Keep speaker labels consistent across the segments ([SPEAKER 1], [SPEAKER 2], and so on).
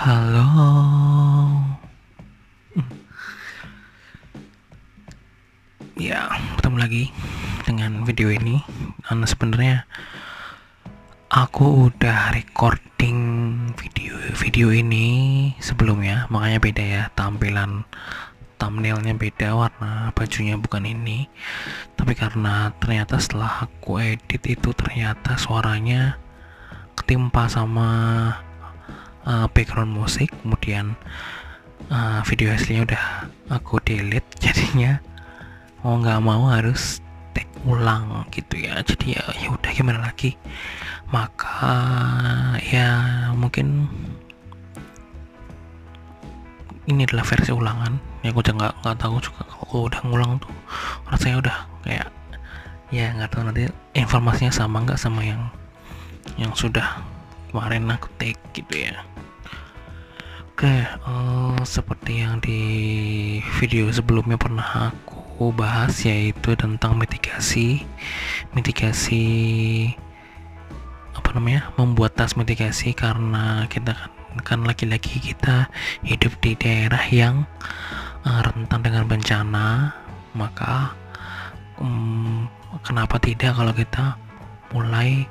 [SPEAKER 1] Halo. Ya, ketemu lagi dengan video ini. Karena sebenarnya aku udah recording video ini sebelumnya, makanya beda ya tampilan thumbnailnya, beda warna bajunya bukan ini. Tapi karena ternyata setelah aku edit itu ternyata suaranya ketimpa sama background musik, kemudian video aslinya udah aku delete, jadinya mau nggak mau harus take ulang gitu ya. Jadi ya udah, gimana lagi, maka ya mungkin ini adalah versi ulangan ya. Aku juga nggak tahu juga kalau udah ngulang tuh rasanya udah kayak, ya nggak tahu nanti informasinya sama nggak sama yang sudah kemarin aku take gitu ya. Oke, seperti yang di video sebelumnya pernah aku bahas, yaitu tentang mitigasi membuat tas mitigasi, karena kita kan lagi-lagi kita hidup di daerah yang rentan dengan bencana. Maka kenapa tidak kalau kita mulai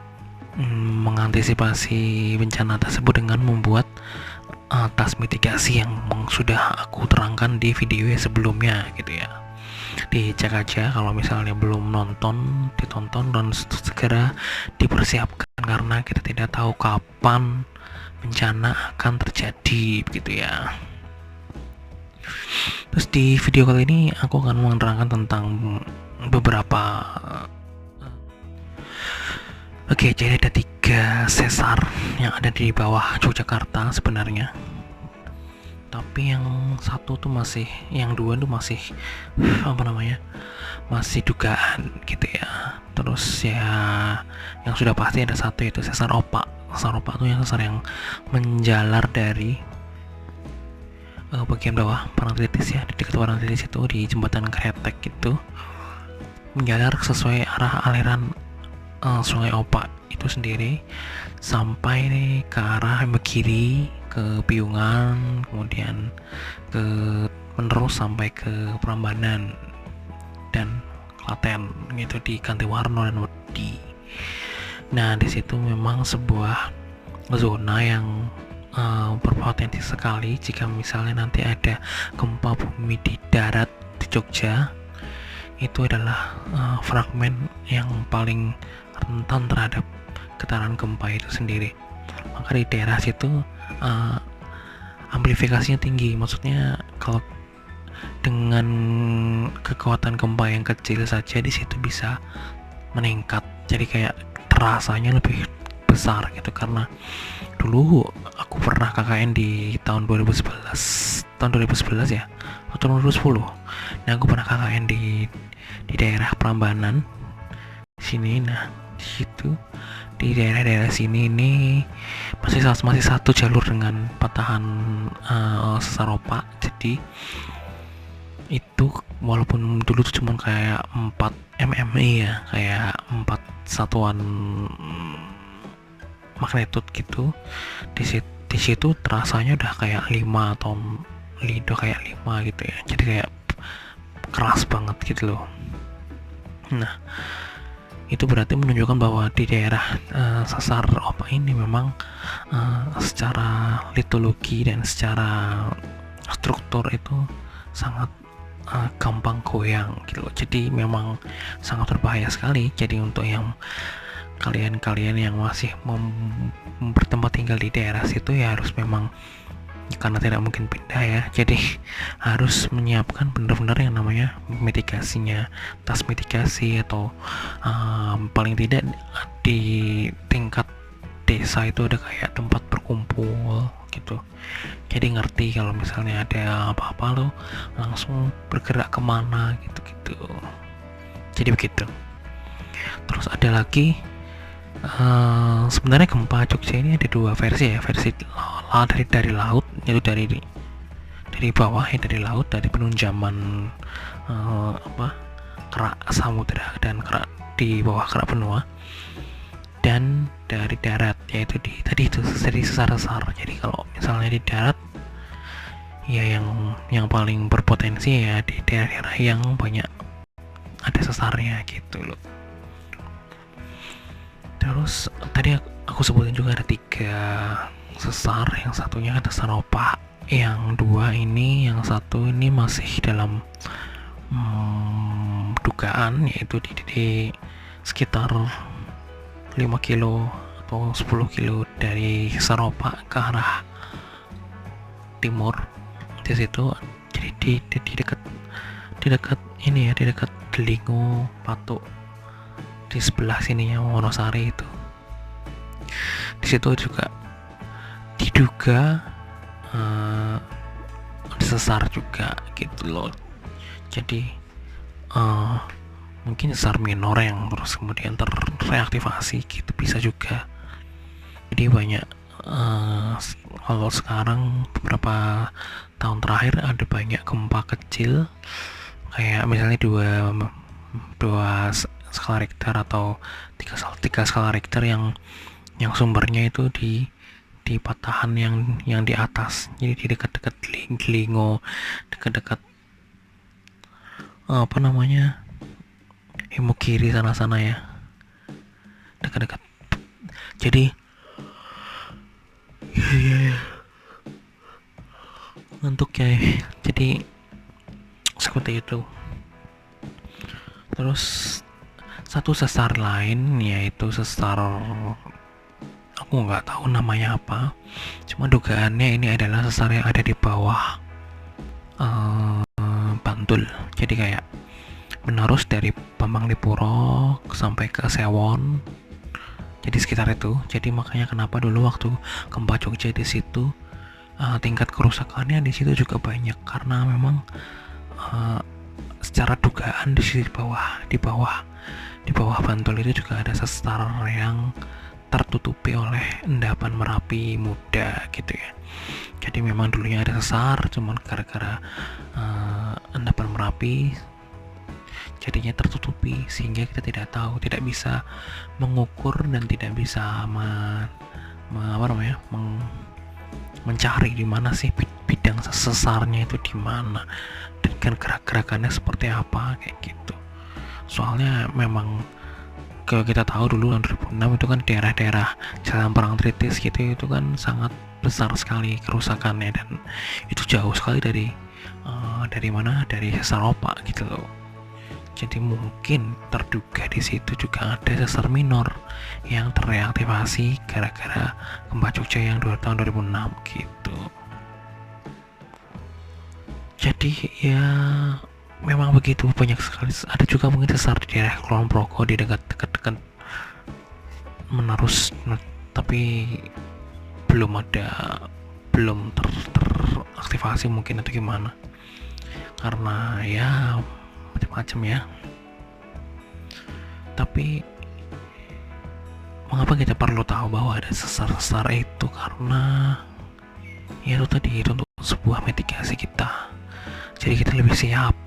[SPEAKER 1] mengantisipasi bencana tersebut dengan membuat tas mitigasi yang sudah aku terangkan di video sebelumnya gitu ya. Dicek aja kalau misalnya belum nonton, ditonton dan segera dipersiapkan, karena kita tidak tahu kapan bencana akan terjadi gitu ya. Terus di video kali ini aku akan menerangkan tentang beberapa jadi ada 3 sesar yang ada di bawah Yogyakarta sebenarnya, tapi yang satu tuh masih, yang dua tuh masih masih dugaan gitu ya. Terus ya yang sudah pasti ada satu, yaitu sesar opak. Sesar opak tuh yang sesar yang menjalar dari bagian bawah Parangtritis ya, di dekat Parangtritis itu di jembatan Kretek gitu, menjalar sesuai arah aliran Sungai Opak itu sendiri sampai ke arah kiri ke Piungan, kemudian ke menerus sampai ke Prambanan dan Klaten gitu, di Kantiwarno dan Wedi. Nah, di situ memang sebuah zona yang berpotensi sekali jika misalnya nanti ada gempa bumi di darat di Jogja. Itu adalah fragmen yang paling rentan terhadap getaran gempa itu sendiri. Maka di daerah situ amplifikasinya tinggi, maksudnya kalau dengan kekuatan gempa yang kecil saja di situ bisa meningkat, jadi kayak terasanya lebih besar gitu. Karena dulu aku pernah KKN di tahun 2011 ya, atau 2010. Nah, aku pernah KKN di daerah Prambanan sini. Nah, di situ di daerah-daerah sini ini masih satu jalur dengan patahan sesar opak. Jadi itu walaupun dulu tuh cuma kayak 4 mmi ya, kayak 4 satuan magnitude gitu, di situ terasanya udah kayak 5 atau lido kayak 5 gitu ya. Jadi kayak keras banget gitu loh. Nah, itu berarti menunjukkan bahwa di daerah sesar opak ini memang secara litologi dan secara struktur itu sangat gampang goyang gitu loh. Jadi memang sangat berbahaya sekali. Jadi untuk yang kalian yang masih bertempat tinggal di daerah situ ya harus memang, karena tidak mungkin pindah ya, jadi harus menyiapkan benar-benar yang namanya mitigasinya, tas mitigasi, atau paling tidak di tingkat desa itu ada kayak tempat berkumpul gitu. Jadi ngerti kalau misalnya ada apa-apa lo langsung bergerak kemana gitu. Jadi begitu. Terus ada lagi, sebenarnya gempa Jogja ini ada 2 versi ya. Versi dari laut, yaitu dari bawah ya, dari laut, dari penunjaman kerak samudra dan kerak di bawah kerak benua. dan dari darat, yaitu tadi itu dari sesar-sesar. Jadi kalau misalnya di darat ya yang paling berpotensi ya di daerah-daerah yang banyak ada sesarnya gitu loh. Terus tadi aku sebutin juga ada 3 sesar, yang satunya ada sesar opak, yang 2 ini, yang 1 ini masih dalam dugaan, yaitu di sekitar 5 kilo atau 10 kilo dari sesar opak ke arah timur. Di situ, jadi di dekat ini ya, di dekat Delingo Patuk, di sebelah sininya Wonosari itu. Di situ juga diduga ada sesar juga gitu loh. Jadi mungkin sesar minor yang terus kemudian terreaktivasi gitu, bisa juga. Jadi banyak kalau sekarang beberapa tahun terakhir ada banyak gempa kecil, kayak misalnya dua skala Richter atau tiga skala Richter yang sumbernya itu di patahan yang di atas, jadi di dekat-dekat Delingo, dekat-dekat apa namanya, Himokiri sana ya, dekat-dekat. Jadi ya ngantuk ya. Jadi seperti itu. Terus satu sesar lain, yaitu sesar, aku nggak tahu namanya apa, cuma dugaannya ini adalah sesar yang ada di bawah Bantul. Jadi kayak menerus dari Pamanglipuro sampai ke Sewon, jadi sekitar itu. Jadi makanya kenapa dulu waktu gempa Jogja di situ tingkat kerusakannya di situ juga banyak, karena memang secara dugaan di bawah Bantul itu juga ada sesar yang tertutupi oleh endapan Merapi muda gitu ya. Jadi memang dulunya ada sesar, cuman gara-gara endapan Merapi jadinya tertutupi, sehingga kita tidak bisa mengukur dan tidak bisa mencari di mana sih bidang sesarnya itu, di mana dan kan gerak-gerakannya seperti apa kayak gitu. Soalnya memang kalau kita tahu dulu tahun 2006 itu kan daerah-daerah jalan perang Tritis gitu, itu kan sangat besar sekali kerusakannya, dan itu jauh sekali dari sesar opak gitu loh. Jadi mungkin terduga di situ juga ada sesar minor yang terreaktivasi gara-gara gempa Jogja yang tahun 2006 gitu. Jadi ya memang begitu, banyak sekali. Ada juga mungkin sesar di daerah Kulon Progo, di dekat Menerus, tapi belum teraktivasi mungkin atau gimana, karena ya macam-macam ya. Tapi mengapa kita perlu tahu bahwa ada sesar-sesar itu? Karena ya itu tadi, itu untuk sebuah mitigasi kita, jadi kita lebih siap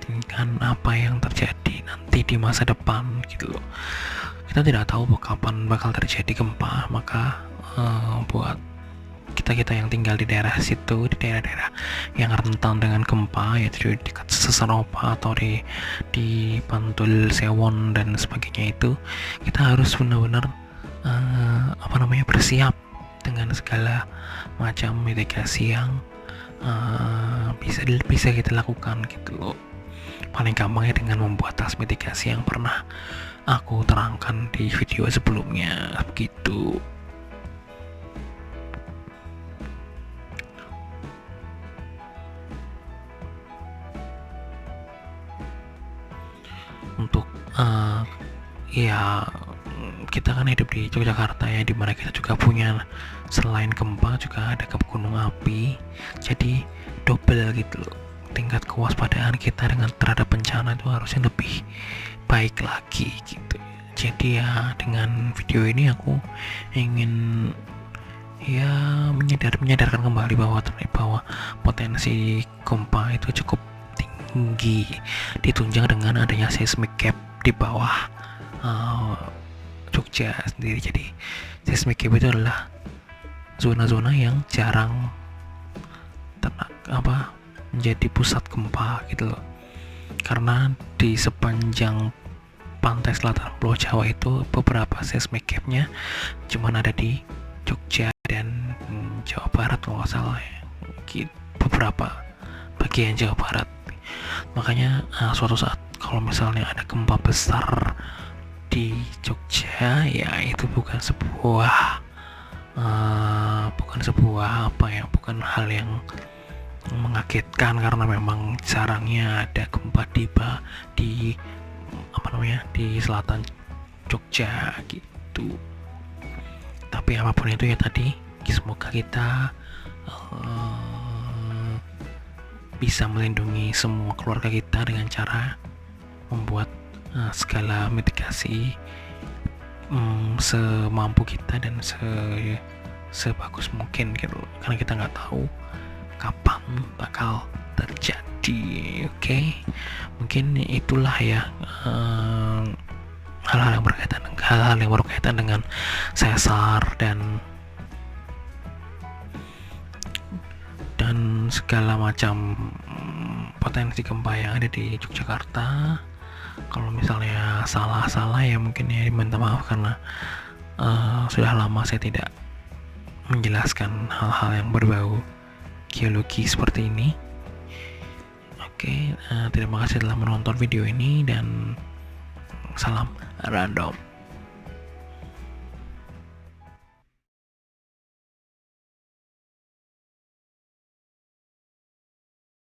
[SPEAKER 1] dengan apa yang terjadi nanti di masa depan gitu loh. Kita tidak tahu kapan bakal terjadi gempa, maka buat kita yang tinggal di daerah situ, di daerah-daerah yang rentan dengan gempa, yaitu di dekat sesar opak atau di Bantul, Sewon dan sebagainya, itu kita harus benar-benar bersiap dengan segala macam mitigasi yang bisa kita lakukan gitu loh. Paling gampangnya dengan membuat tas mitigasi yang pernah aku terangkan di video sebelumnya begitu. Untuk ya kita kan hidup di Yogyakarta ya, dimana kita juga punya, selain gempa juga ada gunung api, jadi double gitu loh. Tingkat kewaspadaan kita terhadap bencana itu harusnya lebih baik lagi gitu. Jadi ya dengan video ini aku ingin ya menyadarkan kembali bahwa potensi gempa itu cukup tinggi, ditunjang dengan adanya seismic gap di bawah Jogja sendiri. Jadi seismic gap itu adalah zona-zona yang jarang menjadi pusat gempa gitu loh, karena di sepanjang pantai selatan Pulau Jawa itu beberapa seismic gap-nya cuman ada di Jogja dan Jawa Barat kalau nggak salah ya, beberapa bagian Jawa Barat. Makanya suatu saat kalau misalnya ada gempa besar di Jogja, ya itu bukan sebuah bukan hal yang mengagetkan, karena memang jarangnya ada gempa di selatan Jogja gitu. Tapi apapun itu ya tadi, semoga kita bisa melindungi semua keluarga kita dengan cara membuat segala mitigasi semampu kita dan sebagus mungkin gitu, karena kita nggak tahu kapan bakal terjadi. Oke. Mungkin itulah ya hal-hal yang berkaitan dengan sesar dan segala macam potensi gempa yang ada di Yogyakarta. Kalau misalnya salah ya mungkin ya diminta maaf, karena sudah lama saya tidak menjelaskan hal-hal yang berbau geologi seperti ini. Oke, terima kasih telah menonton video ini dan salam random.